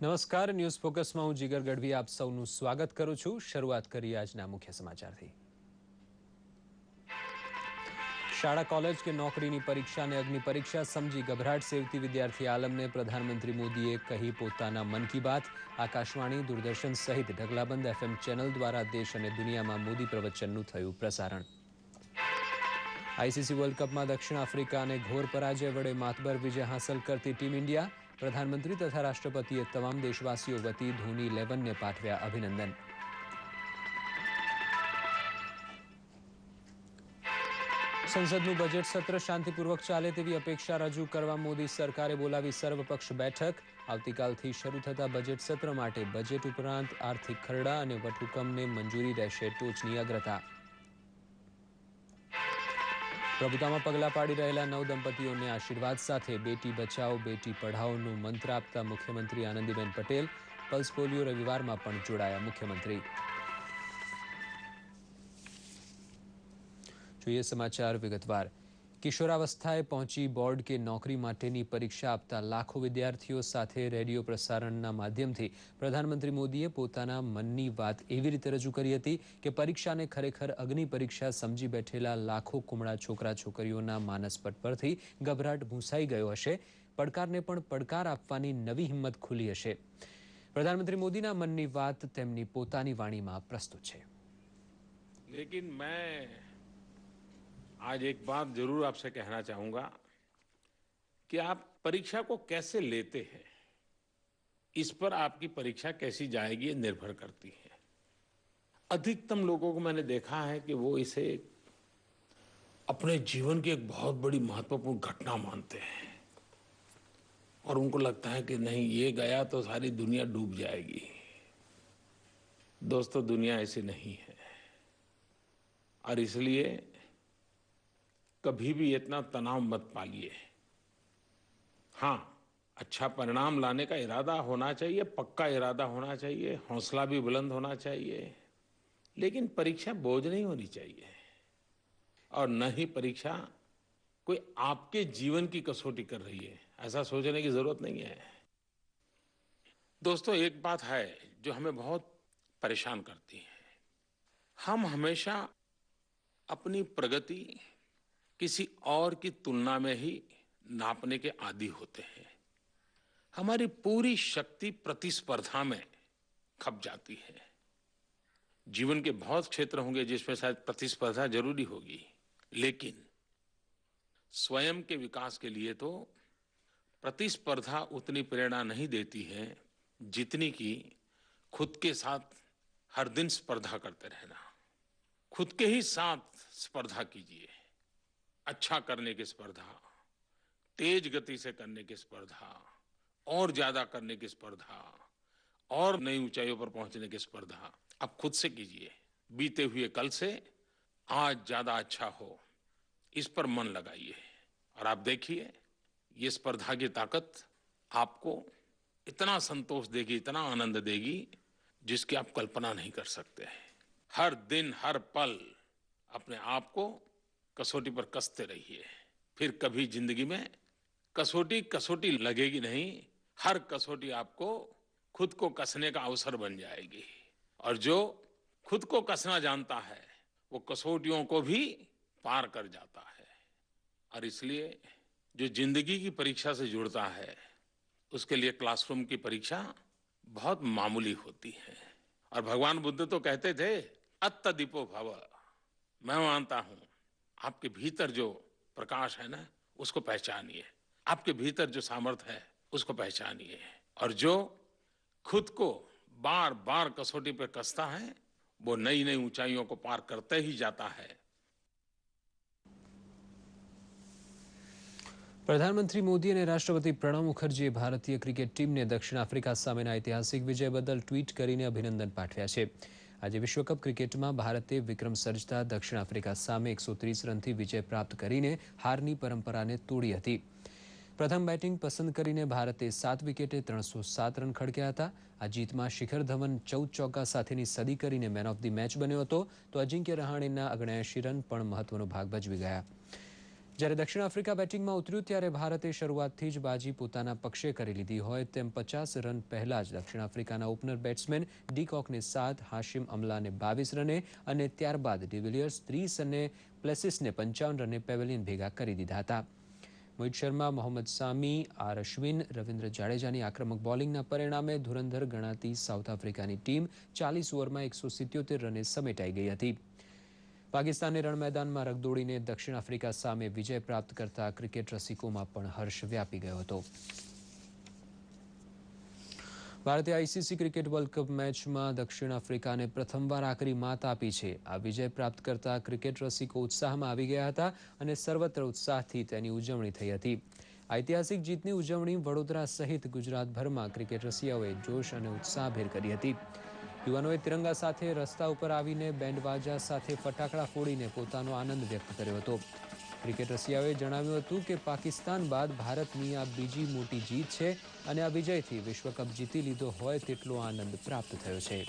નમસ્કાર, ન્યૂઝ ફોકસમાં હું જીગર ગઢવી આપ સૌનું સ્વાગત કરું છું. શરૂઆત કરીએ આજના મુખ્ય સમાચારથી. શાળા કોલેજ કે નોકરીની પરીક્ષાને અગ્નિ પરીક્ષા સમજી ગભરાટ સેવતી વિદ્યાર્થી આલમને પ્રધાનમંત્રી મોદીએ કહી પોતાના મન કી બાત. આકાશવાણી, દૂરદર્શન સહિત ઢગલાબંધ FM ચેનલ દ્વારા દેશ અને દુનિયામાં મોદી પ્રવચનનું થયું પ્રસારણ. આઈસીસી વર્લ્ડ કપમાં દક્ષિણ આફ્રિકાને ઘોર પરાજય વડે માતબર વિજય હાંસલ કરતી ટીમ ઇન્ડિયા. પ્રધાનમંત્રી તથા રાષ્ટ્રપતિએ તમામ દેશવાસીઓ વતી ધોની 11ને પાઠવ્યા અભિનંદન. સંસદનું બજેટ સત્ર શાંતિપૂર્વક ચાલે તેવી અપેક્ષા રજૂ કરવા મોદી સરકારે બોલાવી સર્વપક્ષ બેઠક. આવતીકાલથી શરૂ થતા બજેટ સત્ર માટે બજેટ ઉપરાંત આર્થિક ખરડા અને વટહુકમને મંજૂરી રહેશે ટોચની અગ્રતા. પ્રભુતામાં પગલાં પાડી રહેલા નવદંપતીઓને આશીર્વાદ સાથે બેટી બચાવો બેટી પઢાઓનો મંત્ર આપતા મુખ્યમંત્રી આનંદીબેન પટેલ. પલ્સ પોલિયો રવિવારમાં પણ જોડાયા મુખ્યમંત્રી. જોઈએ સમાચાર વિગતવાર. કિશોરાવસ્થાએ પહોંચી બોર્ડ કે નોકરી માટેની પરીક્ષા આપતા લાખો વિદ્યાર્થીઓ સાથે રેડિયો પ્રસારણના માધ્યમથી પ્રધાનમંત્રી મોદીએ પોતાના મનની વાત એવી રીતે રજૂ કરી હતી કે પરીક્ષાને ખરેખર અગ્નિ પરીક્ષા સમજી બેઠેલા લાખો કુમળા છોકરા છોકરીઓના માનસપટ પરથી ગભરાટ ભૂંસાઈ ગયો હશે. પડકારને પણ પડકાર આપવાની નવી હિંમત ખુલી હશે. પ્રધાનમંત્રી મોદીના મનની વાત તેમની પોતાની વાણીમાં પ્રસ્તુત છે. लेकिन मैं आज एक बात जरूर आपसे कहना चाहूंगा कि आप परीक्षा को कैसे लेते हैं इस पर आपकी परीक्षा कैसी जाएगी ये निर्भर करती है. अधिकतम लोगों को मैंने देखा है कि वो इसे अपने जीवन की एक बहुत बड़ी महत्वपूर्ण घटना मानते हैं और उनको लगता है कि नहीं ये गया तो सारी दुनिया डूब जाएगी. दोस्तों, दुनिया ऐसी नहीं है और इसलिए कभी भी इतना तनाव मत पालिए. हाँ, अच्छा परिणाम लाने का इरादा होना चाहिए, पक्का इरादा होना चाहिए, हौसला भी बुलंद होना चाहिए, लेकिन परीक्षा बोझ नहीं होनी चाहिए और न ही परीक्षा कोई आपके जीवन की कसौटी कर रही है, ऐसा सोचने की जरूरत नहीं है. दोस्तों, एक बात है जो हमें बहुत परेशान करती है. हम हमेशा अपनी प्रगति किसी और की तुलना में ही नापने के आदी होते हैं. हमारी पूरी शक्ति प्रतिस्पर्धा में खप जाती है. जीवन के बहुत क्षेत्र होंगे जिसमें शायद प्रतिस्पर्धा जरूरी होगी, लेकिन स्वयं के विकास के लिए तो प्रतिस्पर्धा उतनी प्रेरणा नहीं देती है जितनी कि खुद के साथ हर दिन स्पर्धा करते रहना. खुद के ही साथ स्पर्धा कीजिए. अच्छा करने की स्पर्धा, तेज गति से करने की स्पर्धा, और ज्यादा करने की स्पर्धा, और नई ऊंचाइयों पर पहुंचने की स्पर्धा आप खुद से कीजिए. बीते हुए कल से आज ज्यादा अच्छा हो, इस पर मन लगाइए और आप देखिए ये स्पर्धा की ताकत आपको इतना संतोष देगी, इतना आनंद देगी जिसकी आप कल्पना नहीं कर सकते. हर दिन हर पल अपने आप को कसौटी पर कसते रहिए. फिर कभी जिंदगी में कसौटी कसौटी लगेगी नहीं, हर कसौटी आपको खुद को कसने का अवसर बन जाएगी. और जो खुद को कसना जानता है वो कसौटियों को भी पार कर जाता है. और इसलिए जो जिंदगी की परीक्षा से जुड़ता है उसके लिए क्लासरूम की परीक्षा बहुत मामूली होती है. और भगवान बुद्ध तो कहते थे अत्तदीपो भव. मैं मानता हूं आपके भीतर जो प्रकाश है ना उसको पहचानिए, आपके भीतर जो सामर्थ्य है उसको पहचानिए और जो खुद को बार बार कसौटी पर कसता है वो नई नई ऊंचाइयों को पार करते ही जाता है. પ્રધાનમંત્રી મોદી અને રાષ્ટ્રપતિ પ્રણવ મુખર્જીએ ભારતીય ક્રિકેટ ટીમને દક્ષિણ આફ્રિકા સામેના ઐતિહાસિક વિજય બદલ ટ્વીટ કરીને અભિનંદન પાઠવ્યા છે. આજે વિશ્વકપ ક્રિકેટમાં ભારતે વિક્રમ સર્જતા દક્ષિણ આફ્રિકા સામે 130 રનથી વિજય પ્રાપ્ત કરીને હારની પરંપરાને તોડી હતી. પ્રથમ બેટિંગ પસંદ કરીને ભારતે 7 વિકેટે 307 રન ખડક્યા હતા. આ જીતમાં શિખર ધવન 14 ચોગ્ગા સાથેની સદી કરીને મેન ઓફ ધી મેચ બન્યો હતો, તો અજિંક્ય રહાણેના 79 રન પણ મહત્વનો ભાગ ભજવી ગયા. જ્યારે દક્ષિણ આફ્રિકા બેટિંગમાં ઉતર્યું ત્યારે ભારતે શરૂઆતથી જ બાજી પોતાના પક્ષે કરી લીધી હોય તેમ 50 રન પહેલા જ દક્ષિણ આફ્રિકાના ઓપનર બેટ્સમેન ડી કોકને 7, હાશિમ અમલાને 22 રને અને ત્યારબાદ ડિવિલિયર્સ 30 અને પ્લેસિસને 55 રને પેવેલિયન ભેગા કરી દીધા હતા. મોહિત શર્મા, મોહમ્મદ સામી, આર અશ્વિન, રવિન્દ્ર જાડેજાની આક્રમક બોલિંગના પરિણામે ધુરંધર ગણાતી સાઉથ આફ્રિકાની ટીમ 40 ઓવરમાં 177 રને સમેટાઈ ગઈ હતી. પાકિસ્તાને રણ મેદાનમાં રગદોડીને દક્ષિણ આફ્રિકા સામે વિજય પ્રાપ્ત કરતા ક્રિકેટ રસિકોમાં પણ હર્ષ વ્યાપી ગયો હતો. ભારતે આઈસીસી ક્રિકેટ વર્લ્ડ કપ મેચમાં દક્ષિણ આફ્રિકાને પ્રથમવાર આકરી માત આપી છે. આ વિજય પ્રાપ્ત કરતા ક્રિકેટ રસિકો ઉત્સાહમાં આવી ગયા હતા અને સર્વત્ર ઉત્સાહથી તેની ઉજવણી થઈ હતી. ઐતિહાસિક જીતની ઉજવણી વડોદરા સહિત ગુજરાતભરમાં ક્રિકેટ રસિયાઓએ જોશ અને ઉત્સાહભેર કરી હતી. યુવાનોએ તિરંગા સાથે રસ્તા ઉપર આવીને બેન્ડવાજા સાથે ફટાકડા ફોડીને પોતાનો આનંદ વ્યક્ત કર્યો હતો. ક્રિકેટ રસિયાઓએ જણાવ્યું હતું કે પાકિસ્તાન બાદ ભારતની આ બીજી મોટી જીત છે અને આ વિજયથી વિશ્વકપ જીતી લીધો હોય તેટલો આનંદ પ્રાપ્ત થયો છે.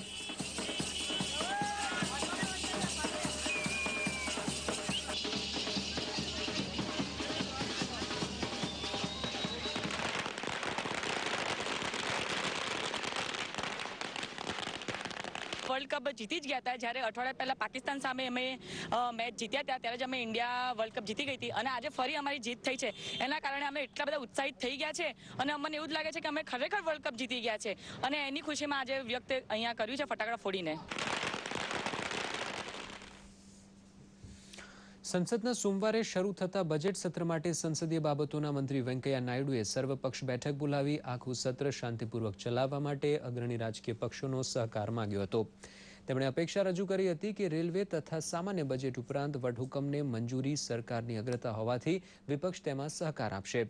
વર્લ્ડ કપ જીતી જ ગયા હતા. જ્યારે અઠવાડિયા પહેલા પાકિસ્તાન સામે અમે મેચ જીત્યા હતા ત્યારે જ અમે ઇન્ડિયા વર્લ્ડ કપ જીતી ગઈ હતી અને આજે ફરી અમારી જીત થઈ છે. એના કારણે અમે એટલા બધા ઉત્સાહિત થઈ ગયા છે અને અમને એવું જ લાગે છે કે અમે ખરેખર વર્લ્ડ કપ જીતી ગયા છે અને એની ખુશીમાં આજે વ્યક્ત અહીંયા કર્યું છે ફટાકડા ફોડીને. સંસદના સોમવારે શરૂ થતા બજેટ સત્ર માટે સંસદીય બાબતોના મંત્રી વેંકૈયા નાયડુએ સર્વપક્ષ બેઠક બોલાવી આખું સત્ર શાંતિપૂર્વક ચલાવવા માટે અગ્રણી રાજકીય પક્ષોનો સહકાર માંગ્યો હતો. તેમણે અપેક્ષા રજૂ કરી હતી કે રેલવે તથા સામાન્ય બજેટ ઉપરાંત વટહુકમને મંજૂરી સરકારની અગ્રતા હોવાથી વિપક્ષ તેમાં સહકાર આપશે.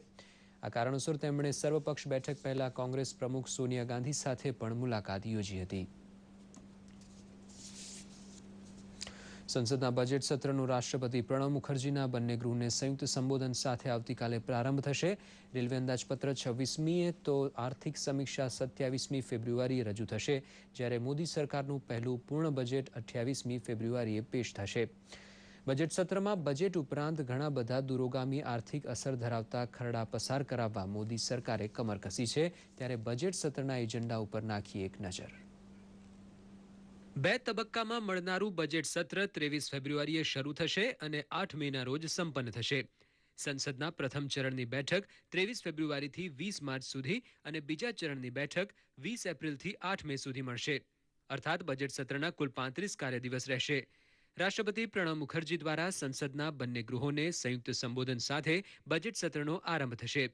આ કારણોસર તેમણે સર્વપક્ષ બેઠક પહેલા કોંગ્રેસ પ્રમુખ સોનિયા ગાંધી સાથે પણ મુલાકાત યોજી હતી. સંસદના બજેટ સત્રનું રાષ્ટ્રપતિ પ્રણવ મુખર્જીના બંને ગૃહને સંયુક્ત સંબોધન સાથે આવતીકાલે પ્રારંભ થશે. રેલવે અંદાજપત્ર 26મીએ તો આર્થિક સમીક્ષા 27મી ફેબ્રુઆરીએ રજૂ થશે, જ્યારે મોદી સરકારનું પહેલું પૂર્ણ બજેટ 28મી ફેબ્રુઆરીએ પેશ થશે. બજેટ સત્રમાં બજેટ ઉપરાંત ઘણા બધા દૂરોગામી આર્થિક અસર ધરાવતા ખરડા પસાર કરાવવા મોદી સરકારે કમર કસી છે. ત્યારે બજેટ સત્રના એજન્ડા ઉપર નાખીએ એક નજર. 2 તબક્કામાં મળનારું બજેટ સત્ર 23 ફેબ્રુઆરીએ શરૂ થશે અને 8 મેના રોજ સંપન્ન થશે. સંસદના પ્રથમ ચરણની બેઠક 23 ફેબ્રુઆરીથી 20 માર્ચ સુધી અને બીજા ચરણની બેઠક 20 એપ્રિલથી 8 મે સુધી મળશે. અર્થાત બજેટ સત્રના કુલ 35 કાર્યદિવસ રહેશે. રાષ્ટ્રપતિ પ્રણવ મુખર્જી દ્વારા સંસદના બંને ગૃહોને સંયુક્ત સંબોધન સાથે બજેટ સત્રનો આરંભ થશે.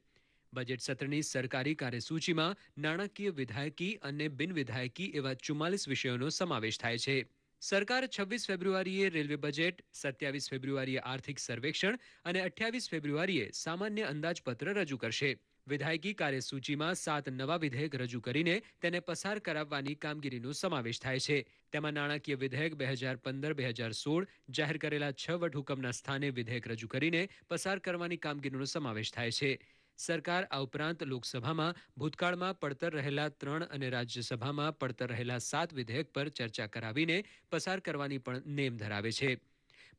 બજેટ સત્રની સરકારી કાર્યસૂચિમાં નાણાકીય, વિધાયકી અને બિનવિધાયકી એવા 44 વિષયોનો સમાવેશ થાય છે. સરકાર 26 ફેબ્રુઆરીએ રેલવે બજેટ, 27 ફેબ્રુઆરીએ આર્થિક સર્વેક્ષણ અને 28 ફેબ્રુઆરીએ સામાન્ય અંદાજપત્ર રજૂ કરશે. વિધાયકી કાર્યસૂચિમાં 7 નવા વિધેયક રજૂ કરીને તેને પસાર કરાવવાની કામગીરીનો સમાવેશ થાય છે. તેમાં નાણાકીય વિધેયક 2015-2016, જાહેર કરેલા 6 વટહુકમના સ્થાને વિધેયક રજૂ કરીને પસાર કરવાની કામગીરીનો સમાવેશ થાય છે. સરકાર આ ઉપરાંત લોકસભામાં ભૂતકાળમાં પડતર રહેલા 3 અને રાજ્યસભામાં પડતર રહેલા 7 વિધેયક પર ચર્ચા કરાવીને પસાર કરવાની પણ નેમ ધરાવે છે.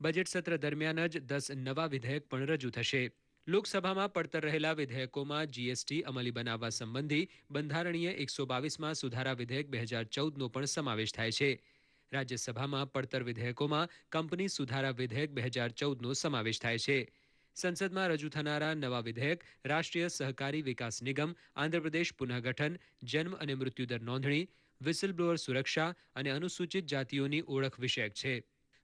બજેટ સત્ર દરમિયાન જ 10 નવા વિધેયક પણ રજૂ થશે. લોકસભામાં પડતર રહેલા વિધેયકોમાં જીએસટી અમલી બનાવવા સંબંધી બંધારણીય 122માં સુધારા વિધેયક 2014નો પણ સમાવેશ થાય છે. રાજ્યસભામાં પડતર વિધેયકોમાં કંપની સુધારા વિધેયક 2014નો સમાવેશ થાય છે. સંસદમાં રજૂ થનારા નવા વિધેયક રાષ્ટ્રીય સહકારી વિકાસ નિગમ, આંધ્રપ્રદેશ પુનઃગઠન, જન્મ અને મૃત્યુદર નોંધણી, વિસલબ્લોઅર સુરક્ષા અને અનુસૂચિત જાતિઓની ઓળખ વિષયક છે.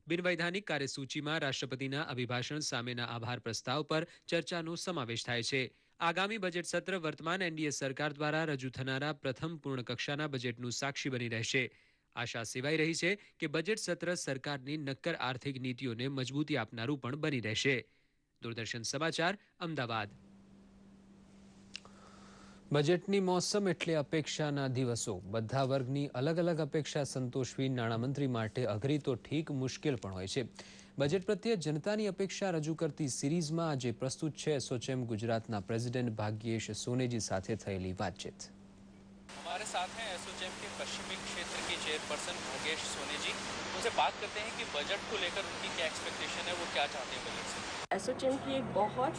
બિનવૈધાનિક કાર્યસૂચિમાં રાષ્ટ્રપતિના અભિભાષણ સામેના આભાર પ્રસ્તાવ પર ચર્ચાનો સમાવેશ થાય છે. આગામી બજેટ સત્ર વર્તમાન એનડીએ સરકાર દ્વારા રજૂ થનારા પ્રથમ પૂર્ણ કક્ષાના બજેટનું સાક્ષી બની રહેશે. આશા સેવાઈ રહી છે કે બજેટ સત્ર સરકારની નક્કર આર્થિક નીતિઓને મજબૂતી આપનારું પણ બની રહેશે. દૂરદર્શન સમાચાર, અમદાવાદ. બજેટની મોસમ એટલે અપેક્ષાના દિવસો. બધા વર્ગની અલગ અલગ અપેક્ષા સંતોષવી નાણામંત્રી માટે અઘરી તો ઠીક, મુશ્કેલ પણ હોય છે. બજેટ પ્રત્યે જનતાની અપેક્ષા રજૂ કરતી સિરીઝમાં આજે પ્રસ્તુત છે એસોચેમ ગુજરાતના પ્રેસિડેન્ટ ભાગ્યેશ સોનેજી સાથે થયેલી વાતચીત. हमारे साथ हैं एसोचैम के पश्चिमी क्षेत्र के चेयरपर्सन भाग्येश सोनी जी. उनसे बात करते हैं कि बजट को लेकर उनकी क्या एक्सपेक्टेशन है, वो क्या चाहते हैं बजट से. एसोचैम की एक बहुत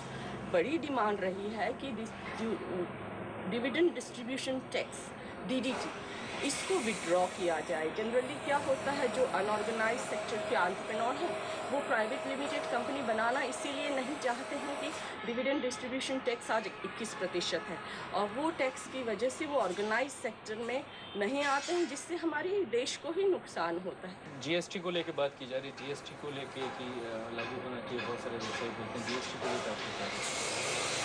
बड़ी डिमांड रही है कि डिविडेंड डिस्ट्रीब्यूशन टैक्स डीडीटी इसको विड्रॉ किया जाए। जनरली क्या होता है, जो अनऑर्गेनाइज सेक्टर के एंटरप्रेन्योर हैं वो प्राइवेट लिमिटेड कंपनी बनाना इसीलिए नहीं चाहते हैं कि डिविडेंड डिस्ट्रीब्यूशन टैक्स आज 21% है और वो टैक्स की वजह से वो ऑर्गेनाइज सेक्टर में नहीं आते हैं, जिससे हमारे देश को ही नुकसान होता है। जीएसटी को लेकर बात की जा रही है, जीएसटी को लेकर कि लागू होना चाहिए, बहुत सारे व्यवसायी बोलते हैं जीएसटी को लेकर आपको क्या लगता है?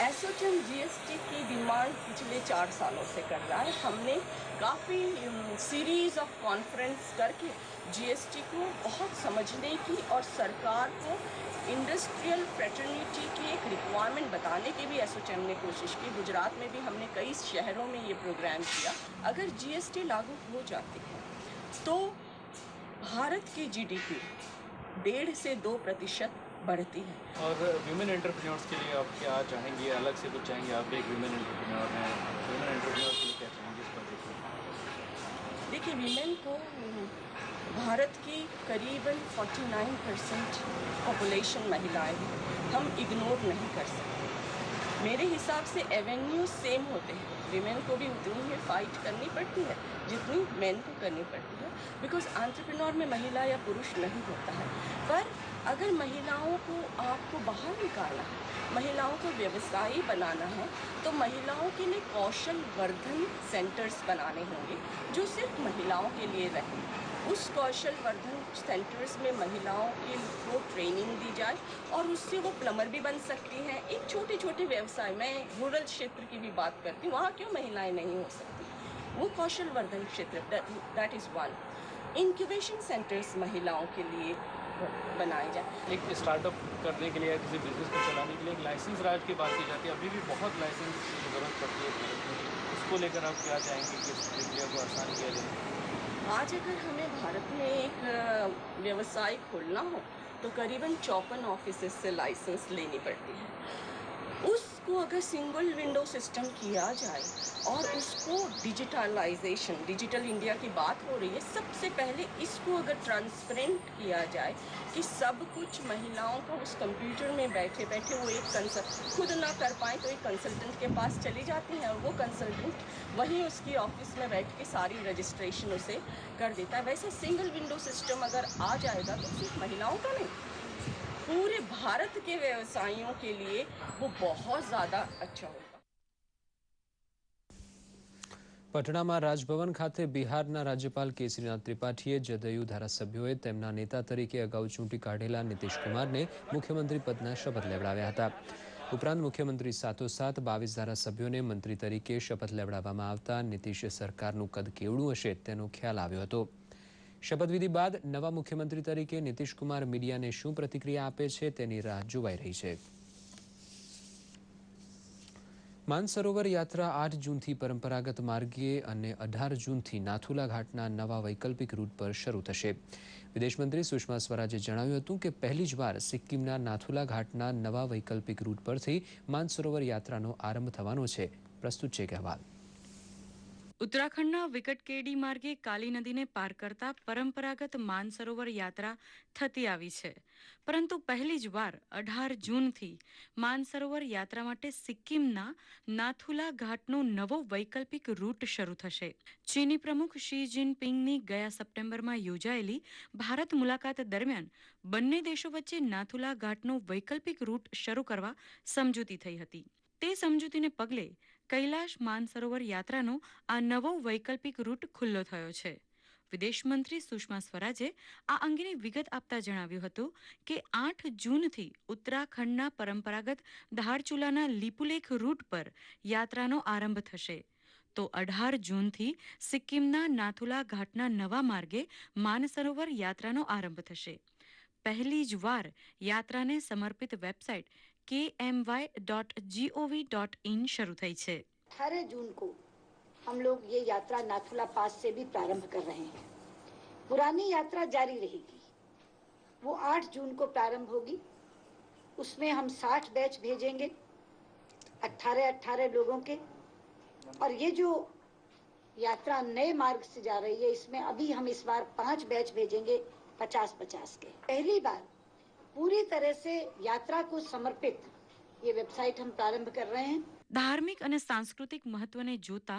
एसोचैम जीएसटी की डिमांड पिछले 4 सालों से कर रहा है। हमने काफ़ी सीरीज ऑफ कॉन्फ्रेंस करके जीएसटी को बहुत समझने की और सरकार को इंडस्ट्रियल फ्रेटर्निटी की एक रिक्वायरमेंट बताने की भी एसोचैम ने कोशिश की। गुजरात में भी हमने कई शहरों में ये प्रोग्राम किया। अगर जीएसटी लागू हो जाती है तो भारत की जीडीपी 1.5 से 2% बढ़ती है। और वीमेन एंटरप्रेन्योर्स के लिए आप क्या चाहेंगे, अलग से कुछ चाहेंगे? आप भी एक वीमेन एंटरप्रेन्योर हैं, वीमेन एंटरप्रेन्योर्स के लिए क्या चाहेंगे इस प्रोजेक्ट में? देखिए, वीमेन को भारत की करीबन 49% पॉपुलेशन महिलाएं हैं, हम इग्नोर नहीं कर सकते। मेरे हिसाब से एवेन्यू सेम होते हैं, वीमेन को भी उतनी ही फाइट करनी पड़ती है जितनी मेन को करनी पड़ती है, बिकॉज एंटरप्रेन्योर में महिला या पुरुष नहीं होता है। पर अगर महिलाओं को आपको बाहर निकालना है, महिलाओं को व्यवसायी बनाना है, तो महिलाओं के लिए कौशल वर्धन सेंटर्स बनाने होंगे जो सिर्फ महिलाओं के लिए रहें। उस कौशल वर्धन सेंटर्स में महिलाओं को ट्रेनिंग दी जाए और उससे वो प्लम्बर भी बन सकती हैं। एक छोटे छोटे व्यवसाय, मैं रूरल क्षेत्र की भी बात करती हूँ, वहाँ क्यों महिलाएं नहीं हो सकती? वो कौशल वर्धन क्षेत्र, that is one. Incubation centres महिलाओं के लिए बनाए जाए। एक स्टार्टअप करने के लिए या किसी बिजनेस को चलाने के लिए एक लाइसेंस राज की बात की जाती है, अभी भी बहुत लाइसेंस की ज़रूरत पड़ती है भारत में। उसको लेकर आप क्या चाहेंगे कि इस प्रक्रिया को आसान किया जाए? आज अगर हमें भारत में एक व्यवसाय खोलना हो तो करीबन 54 ऑफिसेस से लाइसेंस लेनी पड़ती है। उसको अगर सिंगल विंडो सिस्टम किया जाए और उसको डिजिटलाइजेशन, डिजिटल इंडिया की बात हो रही है, सबसे पहले इसको अगर ट्रांसपेरेंट किया जाए कि सब कुछ महिलाओं को उस कंप्यूटर में बैठे बैठे वो एक खुद ना कर पाए तो एक कंसल्टेंट के पास चली जाती हैं और वो कंसल्टेंट वहीं उसकी ऑफिस में बैठ के सारी रजिस्ट्रेशन उसे कर देता है। वैसे सिंगल विंडो सिस्टम अगर आ जाएगा तो सिर्फ महिलाओं का नहीं, पूरे भारत के व्यवसायियों के लिए वो बहुत ज़्यादा अच्छा होगा। પટણામાં રાજભવન ખાતે બિહારના રાજ્યપાલ કેસરીનાથ ત્રિપાઠીએ જદયુ ધારાસભ્યોએ તેમના નેતા તરીકે અગાઉ ચૂંટી કાઢેલા નીતિશ કુમારને મુખ્યમંત્રી પદના શપથ લેવડાવ્યા હતા. ઉપરાંત મુખ્યમંત્રી સાથોસાથ 22 ધારાસભ્યોને મંત્રી તરીકે શપથ લેવડાવવામાં આવતા નીતિશ સરકારનું કદ કેવડું હશે તેનો ખ્યાલ આવ્યો હતો. શપથવિધિ બાદ નવા મુખ્યમંત્રી તરીકે નીતિશ કુમાર મીડિયાને શું પ્રતિક્રિયા આપે છે તેની રાહ જોવાઈ રહી છે. માનસરોવર યાત્રા 8 જૂનથી પરંપરાગત માર્ગે અને 18 જૂનથી નાથુલા ઘાટના નવા વૈકલ્પિક રૂટ પર શરૂ થશે. વિદેશમંત્રી સુષ્મા સ્વરાજે જણાવ્યું હતું કે પહેલી જ વાર સિક્કિમના નાથુલા ઘાટના નવા વૈકલ્પિક રૂટ પરથી માનસરોવર યાત્રાનો આરંભ થવાનો છે. પ્રસ્તુત છે અહેવાલ. ઉત્તરાખંડના વિકટકેડી માર્ગે કાલી નદીને પાર કરતા પરંપરાગત માનસરોવર યાત્રા થતી આવી છે, પરંતુ પહેલી જ વાર 18 જૂનથી માનસરોવર યાત્રા માટે સિક્કિમના નાથુલા ઘાટનો નવો વૈકલ્પિક રૂટ શરૂ થશે. ચીની પ્રમુખ શી જિનપિંગની ગયા સપ્ટેમ્બરમાં યોજાયેલી ભારત મુલાકાત દરમિયાન બંને દેશો વચ્ચે નાથુલા ઘાટનો વૈકલ્પિક રૂટ શરૂ કરવા સમજૂતી થઈ હતી. તે સમજૂતીને પગલે કૈલાશ માનસરોવર યાત્રાનો આ નવો વૈકલ્પિક રૂટ ખુલ્લો થયો છે. વિદેશ મંત્રી સુષ્મા સ્વરાજે આ અંગેની વિગત આપતા જણાવ્યું હતું કે 8 જૂનથી ઉત્તરાખંડના પરંપરાગત ધારચુલાના લીપુલેખ રૂટ પર યાત્રાનો આરંભ થશે, તો 18 જૂનથી સિક્કિમના નાથુલા ઘાટના નવા માર્ગે માનસરોવર યાત્રાનો આરંભ થશે. पहली જ વાર યાત્રાને સમર્પિત વેબસાઇટ kmy.gov.in शुरू થઈ છે. 18 जून को हम लोग ये यात्रा नाथुला पास से भी प्रारंभ कर रहे हैं. पुरानी यात्रा जारी रहेगी, वो 8 जून को प्रारंभ होगी. उसमें हम 60 बैच भेजेंगे, 18 लोगों के. और ये जो यात्रा नए मार्ग से जा रही है, इसमें अभी हम इस बार 5 बैच भेजेंगे 50 के. पहली बार पूरी तरह से यात्रा को समर्पित ये वेबसाइट हम प्रारंभ कर रहे हैं। ધાર્મિક અને સાંસ્કૃતિક મહત્વને જોતા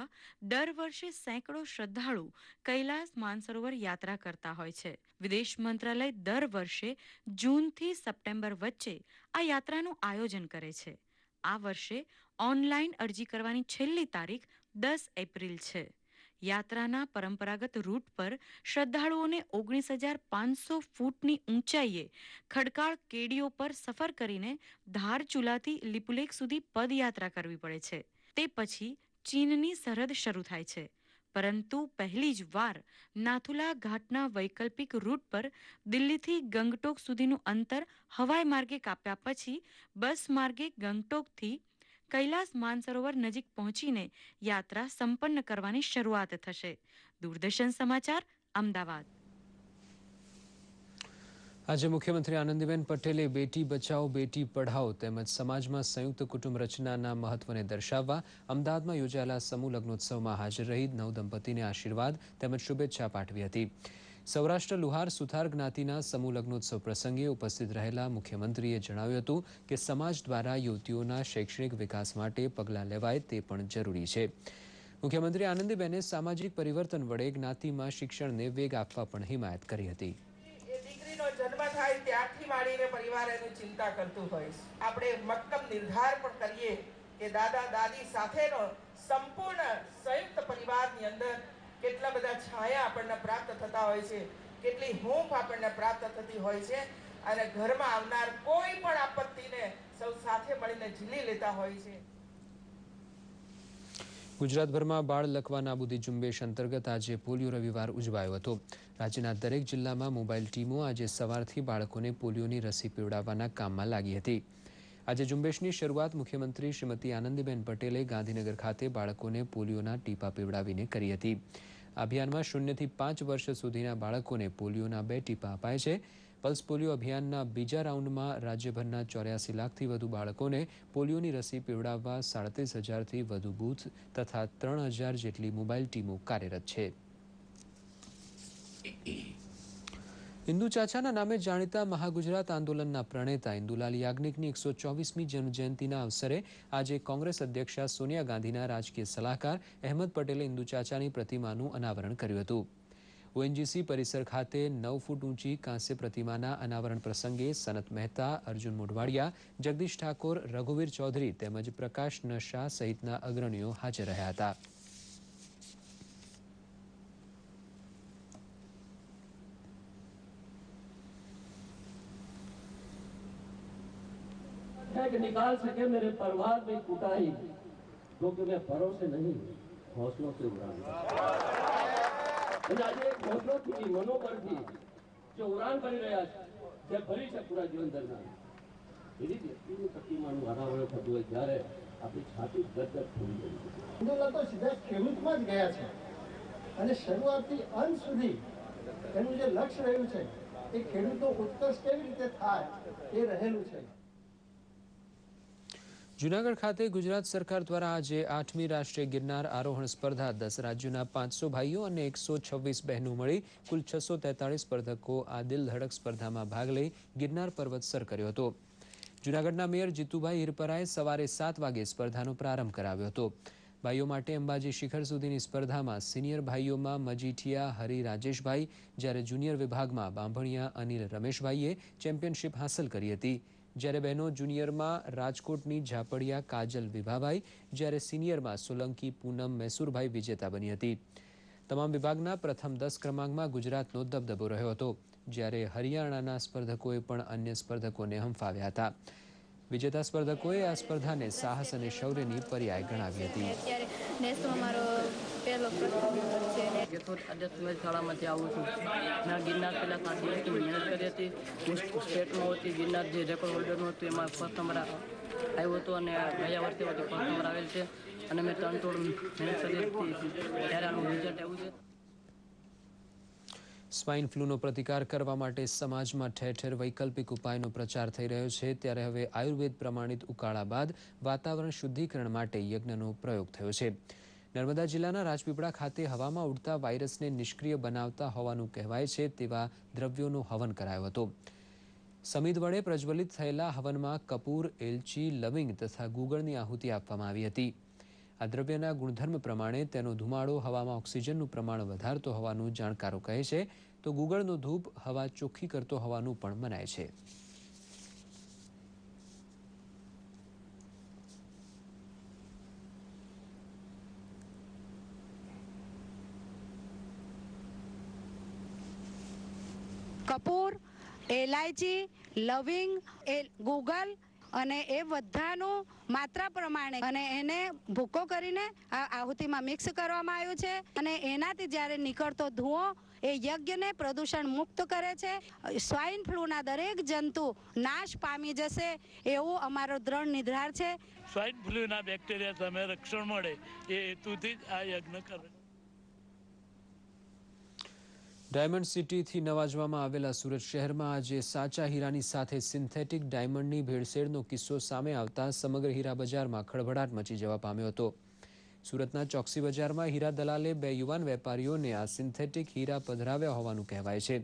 દર વર્ષે સેંકડો શ્રદ્ધાળુ કૈલાસ માનસરોવર યાત્રા કરતા હોય છે. વિદેશ મંત્રાલય દર વર્ષે જૂનથી સપ્ટેમ્બર વચ્ચે આ યાત્રાનું આયોજન કરે છે. આ વર્ષે ઓનલાઈન અરજી કરવાની છેલ્લી તારીખ 10 એપ્રિલ છે. યાત્રાના પરંપરાગત રૂટ પર શ્રદ્ધાળુઓને 19,500 ફૂટની ઊંચાઈએ ખડકાળ કેડીઓ પર સફર કરીને ધારચુલાથી લિપુલેખ સુધી પદયાત્રા કરવી પડે છે. તે પછી ચીનની સરહદ શરૂ થાય છે. પરંતુ પહેલી જ વાર નાથુલા ઘાટના વૈકલ્પિક રૂટ પર દિલ્હીથી ગંગટોક સુધીનું અંતર હવાઈ માર્ગે કાપ્યા પછી બસ માર્ગે ગંગટોકથી કૈલાસ માનસરોવર નજીક પહોંચીને યાત્રા સંપન્ન કરવાની શરૂઆત થશે. દૂરદર્શન સમાચાર, અમદાવાદ. આજે મુખ્યમંત્રી આનંદીબેન પટેલે બેટી બચાવો બેટી પઢાઓ તેમજ સમાજમાં સંયુક્ત કુટુંબ રચનાના મહત્વને દર્શાવવા અમદાવાદમાં યોજાયેલા સમૂહ લગ્નોત્સવમાં હાજર રહી નવદંપતીને આશીર્વાદ તેમજ શુભેચ્છા પાઠવી હતી. સૌરાષ્ટ્ર લુહાર સુથાર જ્ઞાતિના સમૂહ લગ્નોત્સવ પ્રસંગે ઉપસ્થિત રહેલા મુખ્યમંત્રીએ જણાવ્યું હતું કે સમાજ દ્વારા યુવતીઓના શૈક્ષણિક વિકાસ માટે પગલાં લેવાય તે પણ જરૂરી છે. મુખ્યમંત્રી આનંદીબેને સામાજિક પરિવર્તન વડે જ્ઞાતિમાં શિક્ષણને વેગ આપવા પણ હિમાયત કરી હતી. જન્મ થાય ત્યારથી માંડીને પરિવાર એની ચિંતા કરતું હોય. આપણે મક્કમ નિર્ધાર પણ કરીએ કે દાદા દાદી સાથેનો સંપૂર્ણ સંયુક્ત પરિવારની અંદર કેટલા બધા છાયા આપણને પ્રાપ્ત થતા હોય છે, કેટલી હૂંફ આપણને પ્રાપ્ત થતી હોય છે અને ઘરમાં આવનાર કોઈ પણ આપત્તિને સૌ સાથે મળીને ઝીલી લેતા હોય છે. ગુજરાતભરમાં બાળ લકવા નાબૂદી ઝુંબેશ અંતર્ગત આજે પોલિયો રવિવાર ઉજવાયો હતો. રાજ્યના દરેક જિલ્લામાં મોબાઈલ ટીમો આજે સવારથી બાળકોને પોલિયોની રસી પીવડાવવાના કામમાં લાગી હતી. આજે ઝુંબેશની શરૂઆત મુખ્યમંત્રી શ્રીમતી આનંદીબેન પટેલે ગાંધીનગર ખાતે બાળકોને પોલિયોના ટીપા પીવડાવીને કરી હતી. અભિયાનમાં 0 થી 5 વર્ષ સુધીના બાળકોને પોલિયોના 2 ટીપા અપાય છે. પલ્સ પોલિયો અભિયાનના બીજા રાઉન્ડમાં રાજ્યભરના 84 લાખથી વધુ બાળકોને પોલિયોની રસી પીવડાવવા 37,000થી વધુ બૂથ તથા 3,000 જેટલી મોબાઈલ ટીમો કાર્યરત છે. ઇન્દુ ચાચાના નામે જાણીતા મહાગુજરાત આંદોલનના પ્રણેતા ઇન્દુલાલ યાજ્ઞિકની 124મી જન્મજયંતિના અવસરે આજે કોંગ્રેસ અધ્યક્ષા સોનિયા ગાંધીના રાજકીય સલાહકાર અહેમદ પટેલે ઇન્દુ ચાચાની પ્રતિમાનું અનાવરણ કર્યું હતું. ઓએનજીસી પરિસર ખાતે 9 ફૂટ ઊંચી કાંસ્ય પ્રતિમાના અનાવરણ પ્રસંગે સનત મહેતા, અર્જુન મોઢવાડિયા, જગદીશ ઠાકોર, રઘુવીર ચૌધરી તેમજ પ્રકાશ નશા સહિતના અગ્રણીઓ હાજર રહ્યા હતા. कि निकाल सके मेरे परिवार में कुटाई, क्योंकि मैं भरोसे नहीं हौसलों से उड़ाऊंगा. आज एक हौसलो थी, मनोबल थी, जो उड़ान भरी रहा है, જે ભરી છે પૂરા જીવન દરમિયાન. એવી વ્યક્તિની પ્રતિમાનું અનાવરણ થતું હોય ત્યારે આપણી છાતી ગદગદ થઈ ગઈ. આંદોલન તો સીધા ખેડૂતમાં જ ગયા છે અને શરૂઆતથી અંત સુધી એનું જે લક્ષ્ય રહ્યું છે એ ખેડૂતનો ઉત્કર્ષ કેવી રીતે થાય એ રહેલું છે. જૂનાગઢ ખાતે ગુજરાત સરકાર દ્વારા આજે 8મી રાષ્ટ્રીય ગિરનાર આરોહણ સ્પર્ધા 10 રાજ્યોના 500 ભાઈઓ અને 126 બહેનો મળી કુલ 643 સ્પર્ધકો આ દિલ ધડક સ્પર્ધામાં ભાગ લઈ ગિરનાર પર્વત સર કર્યો હતો. જૂનાગઢના મેયર જીતુભાઈ હિરપરાએ સવારે 7 વાગે સ્પર્ધાનો પ્રારંભ કરાવ્યો હતો. ભાઈઓ માટે અંબાજી શિખર સુધીની સ્પર્ધામાં સિનિયર ભાઈઓમાં મજીઠિયા હરિ રાજેશભાઈ, જ્યારે જુનિયર વિભાગમાં બાંભણિયા અનિલ રમેશભાઈએ ચેમ્પિયનશિપ હાંસલ કરી હતી. જ્યારે બહેનો જુનિયરમાં રાજકોટની ઝાપડિયા કાજલ વિભાભાઈ, જ્યારે સિનિયરમાં સોલંકી પૂનમ મૈસુરભાઈ વિજેતા બની હતી. તમામ વિભાગના પ્રથમ 10 ક્રમાંકમાં ગુજરાતનો દબદબો રહ્યો હતો, જ્યારે હરિયાણાના સ્પર્ધકોએ પણ અન્ય સ્પર્ધકોને હંફાવ્યા હતા. વિજેતા સ્પર્ધકોએ આ સ્પર્ધાને સાહસ અને શૌર્યની પર્યાય ગણાવી હતી. શાળામાંથી આવું છું. મેં ગિરનાર પહેલાં 7 દિવસની મહેનત કરી હતી. સ્ટેટમાં હતી ગિરનાર જે રેકોર્ડ હોલ્ડરનું હતું એમાં ફર્સ્ટ નંબર આવ્યો હતો અને ગયા વર્ષેમાંથી ફર્સ્ટ નંબર આવેલ છે અને મેં 3 તોડ મહેનત કરી હતી ત્યારે આનું રિઝલ્ટ આવ્યું છે. સ્વાઇન ફ્લૂનો પ્રતિકાર કરવા માટે સમાજમાં ઠેર ઠેર વૈકલ્પિક ઉપાયનો પ્રચાર થઈ રહ્યો છે, ત્યારે હવે આયુર્વેદ પ્રમાણિત ઉકાળા બાદ વાતાવરણ શુદ્ધિકરણ માટે યજ્ઞનો પ્રયોગ થયો છે. નર્મદા જિલ્લાના રાજપીપળા ખાતે હવામાં ઉડતા વાયરસને નિષ્ક્રિય બનાવતા હોવાનું કહેવાય છે તેવા દ્રવ્યોનો હવન કરાયો હતો. સમિત વડે પ્રજ્વલિત થયેલા હવનમાં કપૂર, એલચી, લવિંગ તથા ગુગળની આહુતિ આપવામાં આવી હતી. આ દ્રવ્યના ગુણધર્મ પ્રમાણે તેનો ધુમાડો હવામાં ઓક્સિજનનું પ્રમાણ વધારતો હોવાનું જાણકારો કહે છે, તો ગુગળનો ધૂપ હવા ચોખ્ખી કરતો હોવાનું પણ મનાય છે. કપૂર, એલાયચી, લવિંગ, ગુગળ અને એ બધાનું માત્રા પ્રમાણે અને એને ભૂકો કરીને આ આહુતિમાં મિક્સ કરવામાં આવ્યું છે અને એનાથી જ્યારે નીકળતો ધુઓ એ યજ્ઞને પ્રદૂષણ મુક્ત કરે છે. સ્વાઇન ફ્લૂના દરેક જંતુ નાશ પામી જશે એવું અમારો દ્રઢ નિર્ધાર છે. સ્વાઇન ફ્લૂના બેક્ટેરિયા સામે રક્ષણ મળે એ હેતુથી જ આ યજ્ઞ કરે. ડાયમંડ સિટીથી નવાજવામાં આવેલા સુરત શહેરમાં આજે સાચા હીરાની સાથે સિન્થેટિક ડાયમંડની ભેળસેળનો કિસ્સો સામે આવતા સમગ્ર હીરા બજારમાં ખળભળાટ મચી જવા પામ્યો હતો. સુરતના ચોકસી બજારમાં હીરા દલાલે 2 યુવાન વેપારીઓને આ સિન્થેટિક હીરા પધરાવ્યા હોવાનું કહેવાય છે.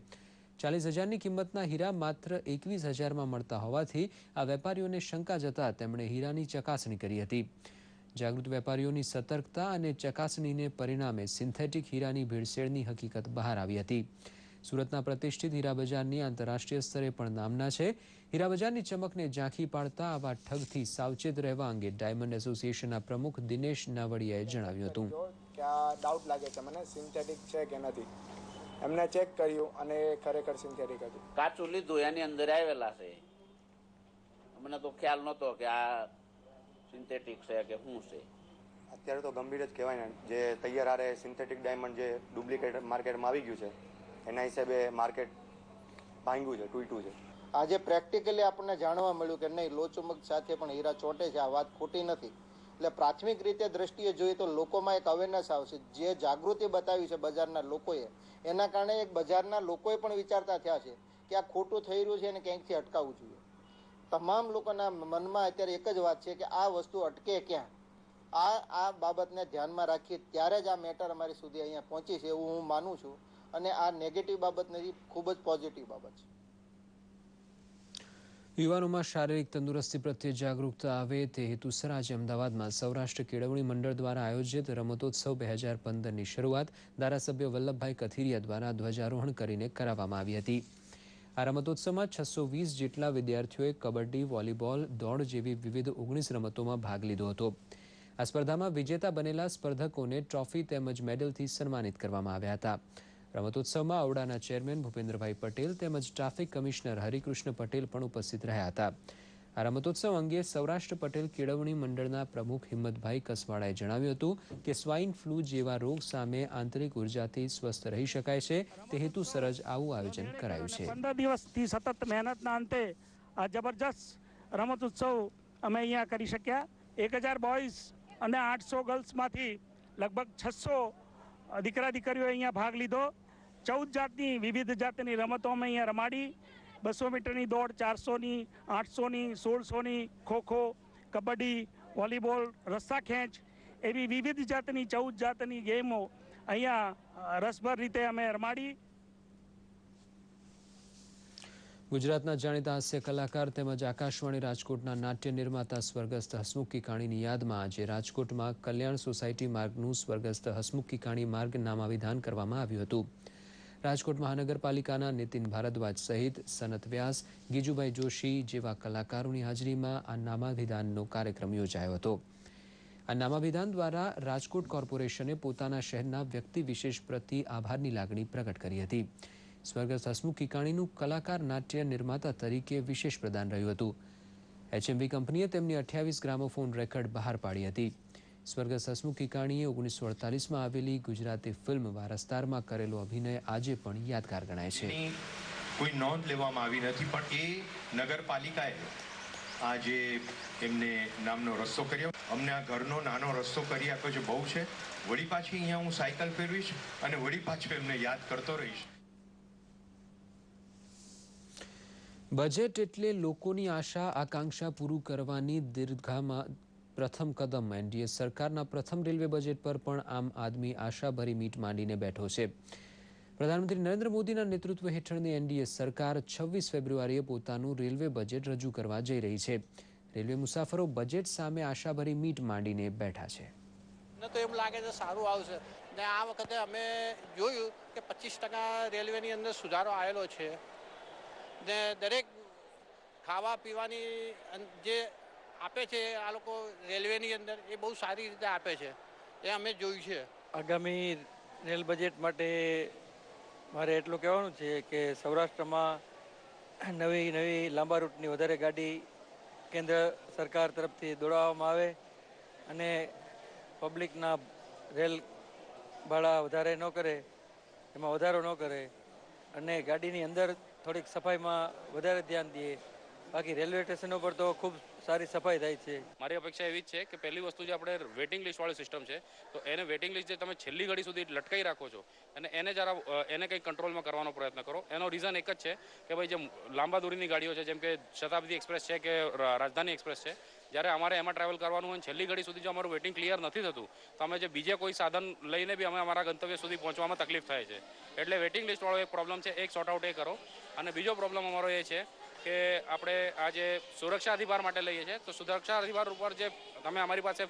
40,000ની કિંમતના હીરા માત્ર 21,000માં મળતા હોવાથી આ વેપારીઓને શંકા જતા તેમણે હીરાની ચકાસણી કરી હતી. જાગૃત વેપારીઓની સતર્કતા અને ચકાસણીને પરિણામે સિન્થેટિક હીરાની ભેળસેળની હકીકત બહાર આવી હતી. સુરતના પ્રતિષ્ઠિત હીરા બજારની આંતરરાષ્ટ્રીય સ્તરે પણ નામના છે. હીરા બજારની ચમકને ઝાંખી પાડતા આવા ઠગથી સાવચેત રહેવા અંગે ડાયમંડ એસોસિએશનના પ્રમુખ દિનેશ નાવડિયાએ જણાવ્યું હતું કે આ ડાઉટ લાગે છે મને સિન્થેટિક છે કે નથી. એમને ચેક કર્યું અને ખરેખર સિન્થેટિક હતું. કાચું લીધું એની અંદર આવેલા છે. મને તો ખ્યાલ નહોતો કે આ સિન્થેટિક છે કે શું છે. અત્યારે તો ગંભીર જ કહેવાય ને, જે તૈયાર હારે સિન્થેટિક ડાયમંડ જે ડુપ્લિકેટ માર્કેટમાં આવી ગયું છે એના હિસાબે માર્કેટ ભાંગ્યું છે, તૂટ્યું છે. આજે પ્રેક્ટિકલી આપણને જાણવા મળ્યું કે નહીં, લોચુમક સાથે પણ હીરા ચોટે છે. આ વાત ખોટી નથી. એટલે પ્રાથમિક રીતે દ્રષ્ટિએ જોઈએ તો લોકોમાં એક અવેરનેસ આવશે. જે જાગૃતિ બતાવી છે બજારના લોકોએ, એના કારણે એક બજારના લોકોએ પણ વિચારતા થયા છે કે આ ખોટું થઈ રહ્યું છે અને ક્યાંકથી અટકાવવું જોઈએ. તમામ લોકોના મનમાં અત્યારે એક જ વાત છે કે આ વસ્તુ અટકે ક્યાં. આ બાબતને ધ્યાનમાં રાખી ત્યારે જ આ મેટર અમારી સુધી અહીંયા પહોંચી છે એવું હું માનું છું. અને આ નેગેટિવ બાબત નથી, ખૂબ જ પોઝિટિવ બાબત છે. યુવાનોમાં શારીરિક તંદુરસ્તી પ્રત્યે જાગૃતતા આવે તે હેતુસર આજે અમદાવાદમાં સૌરાષ્ટ્ર કેળવણી મંડળ દ્વારા આયોજિત રમતોત્સવ 2015ની શરૂઆત ધારાસભ્ય વલ્લભભાઈ કથિરિયા દ્વારા ધ્વજારોહણ કરીને કરાવવામાં આવી હતી. આ રમતોત્સવમાં 620 જેટલા વિદ્યાર્થીઓએ કબડ્ડી, વોલીબોલ, દોડ જેવી વિવિધ 19 રમતોમાં ભાગ લીધો હતો. આ સ્પર્ધામાં વિજેતા બનેલા સ્પર્ધકોને ટ્રોફી તેમજ મેડલથી સન્માનિત કરવામાં આવ્યા હતા. રમતોત્સવમાં ઔડાના ચેરમેન ભૂપેન્દ્રભાઈ પટેલ તેમજ ટ્રાફિક કમિશનર હરિકૃષ્ણ પટેલ પણ ઉપસ્થિત રહ્યા હતા. આ રમતોત્સવ અંગે સૌરાષ્ટ્ર પટેલ કેળવણી મંડળના પ્રમુખ હિંમતભાઈ કસવાડાએ જણાવ્યું હતું કે સ્વાઇન ફ્લૂ જેવા રોગ સામે આંતરિક ઉર્જાથી સ્વસ્થ રહી શકાય છે, તે હેતુસર જ આવું આયોજન કરાયું છે. 15 દિવસથી સતત મહેનતના અંતે આ જબરજસ્ત રમતોત્સવ અમે અહીંયા કરી શક્યા. 1000 બોયઝ અને 800 ગર્લ્સમાંથી લગભગ 600 દીકરા દીકરીઓ અહીંયા ભાગ લીધો. 14 જાતની વિવિધ જાતની રમતો અમે અહીંયા રમાડી. 200 મીટરની દોડ, 400ની, 800ની, 1600ની, ખોખો, કબડ્ડી, વોલીબોલ, રસ્સા ખેંચ એવી વિવિધ જાતની 14 જાતની ગેમો અહીંયા રસભર રીતે અમે રમાડી. ગુજરાતના જાણીતા હાસ્ય કલાકાર તેમજ આકાશવાણી રાજકોટના નાટ્ય નિર્માતા સ્વર્ગસ્થ હસમુખ કિકાણીની યાદમાં આજે રાજકોટમાં કલ્યાણ સોસાયટી માર્ગનું સ્વર્ગસ્થ હસમુખ કિકાણી માર્ગ નામાવિધાન કરવામાં આવ્યું હતું. રાજકોટ મહાનગરપાલિકાના નીતિન ભારદ્વાજ સહિત સનત વ્યાસ, ગીજુભાઈ જોશી જેવા કલાકારોની હાજરીમાં આ નામાવિધાનનો કાર્યક્રમ યોજાયો હતો. આ નામાવિધાન દ્વારા રાજકોટ કોર્પોરેશને પોતાના શહેરના વ્યક્તિ વિશેષ પ્રતિ આભારની લાગણી પ્રગટ કરી હતી. સ્વર્ગસ્થ હસમુખ કિકાણીનું કલાકાર નાટ્ય નિર્માતા તરીકે વિશેષ પ્રદાન રહ્યું હતું. HMV કંપનીએ તેમની 28 ગ્રામોફોન રેકર્ડ બહાર પાડી હતી. સ્વર્ગસ્થ હસમુખ કિકાણીએ 1948માં આવેલી ગુજરાતી ફિલ્મ વારસદારમાં કરેલો અભિનય આજે પણ યાદગાર ગણાય છે. કોઈ નોંધ લેવામાં આવી નથી, પણ એ નગરપાલિકાએ આજે એમને નામનો રસ્તો કર્યો. અમને આ ઘરનો નાનો રસ્તો કરી આપ્યો છે, બહુ છે. વળી પાછી અહીંયા હું સાયકલ ફેરવીશ અને વળી પાછું એમને યાદ કરતો રહીશ. બજેટ એટલે લોકોની આશા આકાંક્ષા પૂરું કરવાની દીર્ઘામાં પ્રથમ કદમ. એનડીએ સરકારના પ્રથમ રેલવે બજેટ પર પણ આમ આદમી આશાભરી મીટ માંડીને બેઠો છે. પ્રધાનમંત્રી નરેન્દ્ર મોદીના નેતૃત્વ હેઠળની એનડીએ સરકાર 26 ફેબ્રુઆરીએ પોતાનું રેલવે બજેટ રજૂ કરવા જઈ રહી છે. રેલવે મુસાફરો બજેટ સામે આશાભરી મીટ માંડીને બેઠા છે. તો એમ લાગે છે સારું આવશે ને આ વખતે અમે જોયું કે 25% રેલવેની અંદર સુધારો આવેલો છે ને દરેક ખાવા પીવાની જે આપે છે આ લોકો રેલવેની અંદર એ બહુ સારી રીતે આપે છે એ અમે જોયું છે. આગામી રેલ બજેટ માટે મારે એટલું કહેવાનું છે કે સૌરાષ્ટ્રમાં નવી લાંબા રૂટની વધારે ગાડી કેન્દ્ર સરકાર તરફથી દોડાવવામાં આવે અને પબ્લિકના રેલ ભાડા વધારે ન કરે, એમાં વધારો ન કરે અને ગાડીની અંદર થોડીક સફાઈમાં વધારે ધ્યાન દે. બાકી રેલવે સ્ટેશનો પર તો ખૂબ સારી સફાઈ થાય છે. મારી અપેક્ષા એવી જ છે કે પહેલી વસ્તુ જે આપણે વેઇટિંગ લિસ્ટવાળી સિસ્ટમ છે તો એને વેઇટિંગ લિસ્ટ જે તમે છેલ્લી ઘડી સુધી લટકાઈ રાખો છો અને એને કંઈક કંટ્રોલમાં કરવાનો પ્રયત્ન કરો. એનો રીઝન એક જ છે કે ભાઈ જે લાંબા દૂરીની ગાડીઓ છે જેમ કે શતાબ્દી એક્સપ્રેસ છે કે રાજધાની એક્સપ્રેસ છે, જ્યારે અમારે એમાં ટ્રાવેલ કરવાનું હોય છેલ્લી ઘડી સુધી જો અમારું વેઇટિંગ ક્લિયર નથી થતું તો અમે જે બીજે કોઈ સાધન લઈને બી અમે અમારા ગંતવ્ય સુધી પહોંચવામાં તકલીફ થાય છે. એટલે વેઇટિંગ લિસ્ટવાળો એક પ્રોબ્લેમ છે, એક સોર્ટ આઉટ એ કરો. અને બીજો પ્રોબ્લેમ અમારો એ છે કે આપણે આ જે સુરક્ષા અધિકાર માટે લઈએ છીએ તો સુરક્ષા અધિકાર ઉપર જે તમે અમારી પાસે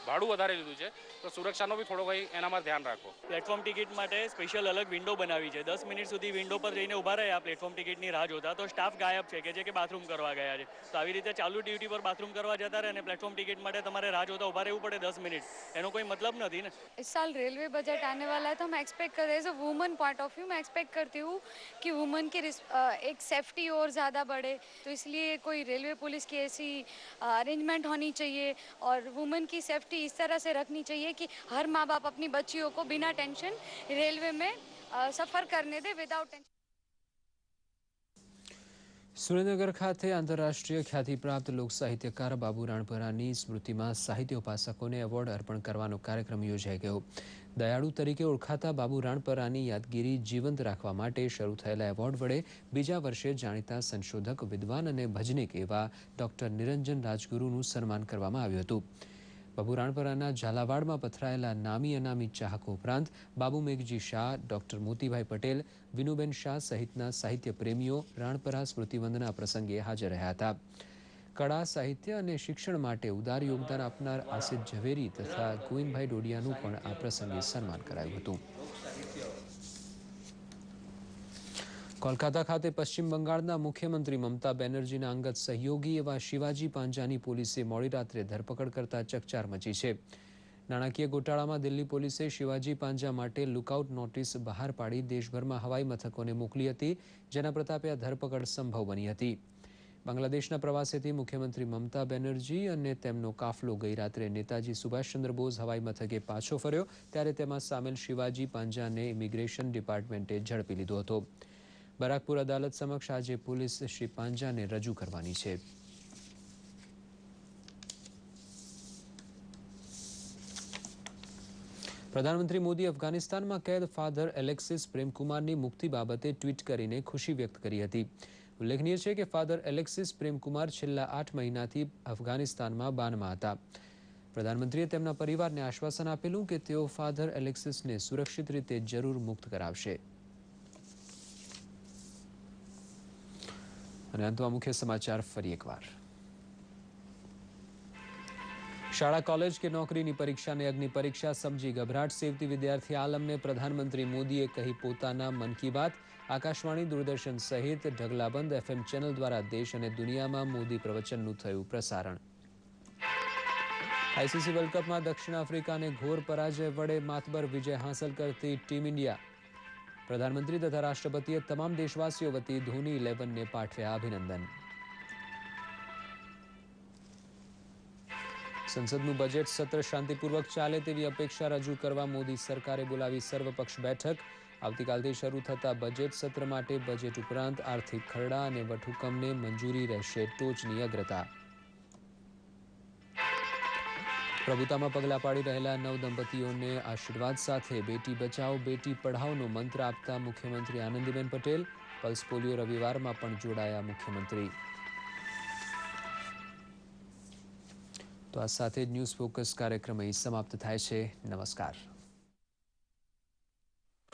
ભાડું વધારે લીધું છે તો સુરક્ષાનો બી થોડો કંઈ એનામાં ધ્યાન રાખો. પ્લેટફોર્મ ટિકિટ માટે સ્પેશિયલ અલગ વિન્ડો બનાવી છે. 10 મિનિટ સુધી વિન્ડો પર જઈને ઊભા રહ્યા પ્લેટફોર્મ ટિકિટની રાહ જોતા તો સ્ટાફ ગાયબ છે કે જે કે બાથરૂમ કરવા ગયા છે. તો આવી રીતે ચાલુ ડ્યુટી પર બાથરૂમ કરવા જતા રહે અને प्लेटफॉर्म टिकट માટે તમારે રાહ જોતા ઊભા રહેવું પડે 10 મિનિટ. એનો કોઈ मतलब नहीं ना. इस साल रेलवे बजट आने वाला है तो मैं एक्सपेक्ट कर रही हूँ, as a woman point of view मैं एक्सपेक्ट करती हूँ कि वुमन की एक सेफ्टी और ज़्यादा बढ़े. तो इसलिए कोई रेलवे पुलिस की ऐसी अरेंजमेंट होनी चाहिए और वुमन की सेफ्टी इस तरह से रखनी चाहिए कि हर माँ बाप अपनी बच्चियों को बिना टेंशन रेलवे में सफ़र करने दे विदाउट टेंशन. સુરેન્દ્રનગર ખાતે આંતરરાષ્ટ્રીય ખ્યાતિ પ્રાપ્ત લોક સાહિત્યકાર બાબુ રાણપરાની સ્મૃતિમાં સાહિત્ય ઉપાસકોને એવોર્ડ અર્પણ કરવાનો કાર્યક્રમ યોજાઈ ગયો. દયાળુ તરીકે ઓળખાતા બાબુ રાણપરાની યાદગીરી જીવંત રાખવા માટે શરૂ થયેલા એવોર્ડ વડે બીજા વર્ષે જાણીતા સંશોધક, વિદ્વાન અને ભજનીક એવા ડોક્ટર નિરંજન રાજગુરુનું સન્માન કરવામાં આવ્યું હતું. બાબુ રાણપરાના ઝાલાવાડમાં પથરાયેલા નામી અનામી ચાહકો ઉપરાંત બાબુ મેઘજી શાહ, ડોક્ટર મોતીભાઈ પટેલ, વિનુબેન શાહ સહિતના સાહિત્ય પ્રેમીઓ રાણપરા સ્મૃતિવંદના પ્રસંગે હાજર રહ્યા હતા. કળા, સાહિત્ય અને શિક્ષણ માટે ઉદાર યોગદાન આપનાર આસિફ ઝવેરી તથા ગોવિંદભાઈ ડોડિયાનું પણ આ પ્રસંગે સન્માન કરાયું હતું. કોલકાતા ખાતે પશ્ચિમ બંગાળના મુખ્યમંત્રી મમતા બેનર્જીના અંગત સહયોગી એવા શિવાજી પાંજાની પોલીસે મોડી રાત્રે ધરપકડ કરતા ચકચાર મચી છે. નાણાકીય ગોટાળામાં દિલ્હી પોલીસે શિવાજી પાંજા માટે લુકઆઉટ નોટિસ બહાર પાડી દેશભરમાં હવાઈ મથકોને મોકલી હતી, જેના પ્રતાપે આ ધરપકડ સંભવ બની હતી. બાંગ્લાદેશના પ્રવાસેથી મુખ્યમંત્રી મમતા બેનર્જી અને તેમનો કાફલો ગઈ રાત્રે નેતાજી સુભાષચંદ્ર બોઝ હવાઈ મથકે પાછો ફર્યો ત્યારે તેમાં સામેલ શિવાજી પાંજાને ઇમિગ્રેશન ડિપાર્ટમેન્ટે ઝડપી લીધો હતો. બરાકપુર અદાલત સમક્ષ આજે પોલીસ શ્રી પાંજાને રજૂ કરવાની છે. પ્રધાનમંત્રી મોદી અફઘાનિસ્તાનમાં કેદ ફાધર એલેક્સિસ પ્રેમકુમારની મુક્તિ બાબતે ટ્વીટ કરીને ખુશી વ્યક્ત કરી હતી. ઉલ્લેખનીય છે કે ફાધર એલેક્સિસ પ્રેમકુમાર છેલ્લા 8 મહિનાથી અફઘાનિસ્તાનમાં બાનમાં હતા. પ્રધાનમંત્રીએ તેમના પરિવારને આશ્વાસન આપેલું કે તેઓ ફાધર એલેક્સિસને સુરક્ષિત રીતે જરૂર મુક્ત કરાવશે. અને અંતમાં મુખ્ય સમાચાર ફરી એકવાર. શાળા, કોલેજ કે નોકરીની પરીક્ષાને અગ્નિ પરીક્ષા સમજી ગભરાટ સેવતી વિદ્યાર્થી આલમને પ્રધાનમંત્રી મોદીએ કહી પોતાના મન કી બાત. આકાશવાણી, દૂરદર્શન સહિત ઢગલાબંધ FM ચેનલ દ્વારા દેશ અને દુનિયામાં મોદી પ્રવચનનું થયું પ્રસારણ. ICC વર્લ્ડ કપમાં દક્ષિણ આફ્રિકાને ઘોર પરાજય વડે માતબર વિજય હાંસલ કરતી ટીમ ઇન્ડિયા. પ્રધાનમંત્રી તથા રાષ્ટ્રપતિએ તમામ દેશવાસીઓ વતી ધોની 11ને પાઠવ્યા અભિનંદન. સંસદનું બજેટ સત્ર શાંતિપૂર્વક ચાલે તેવી અપેક્ષા રજૂ કરવા મોદી સરકારે બોલાવી સર્વપક્ષ બેઠક. આવતીકાલથી શરૂ થતા બજેટ સત્ર માટે બજેટ ઉપરાંત આર્થિક ખરડા અને વટહુકમને મંજૂરી રહેશે ટોચની અગ્રતા. પ્રભુતામાં પગલાં પાડી રહેલા નવદંપતીઓને આશીર્વાદ સાથે બેટી બચાવો બેટી પઢાઓનો મંત્ર આપતા મુખ્યમંત્રી આનંદીબેન પટેલ. પલ્સ પોલિયો રવિવારમાં પણ જોડાયા મુખ્યમંત્રી. તો આ સાથે જ ન્યૂઝ ફોકસ કાર્યક્રમ અહીં સમાપ્ત થાય છે. નમસ્કાર.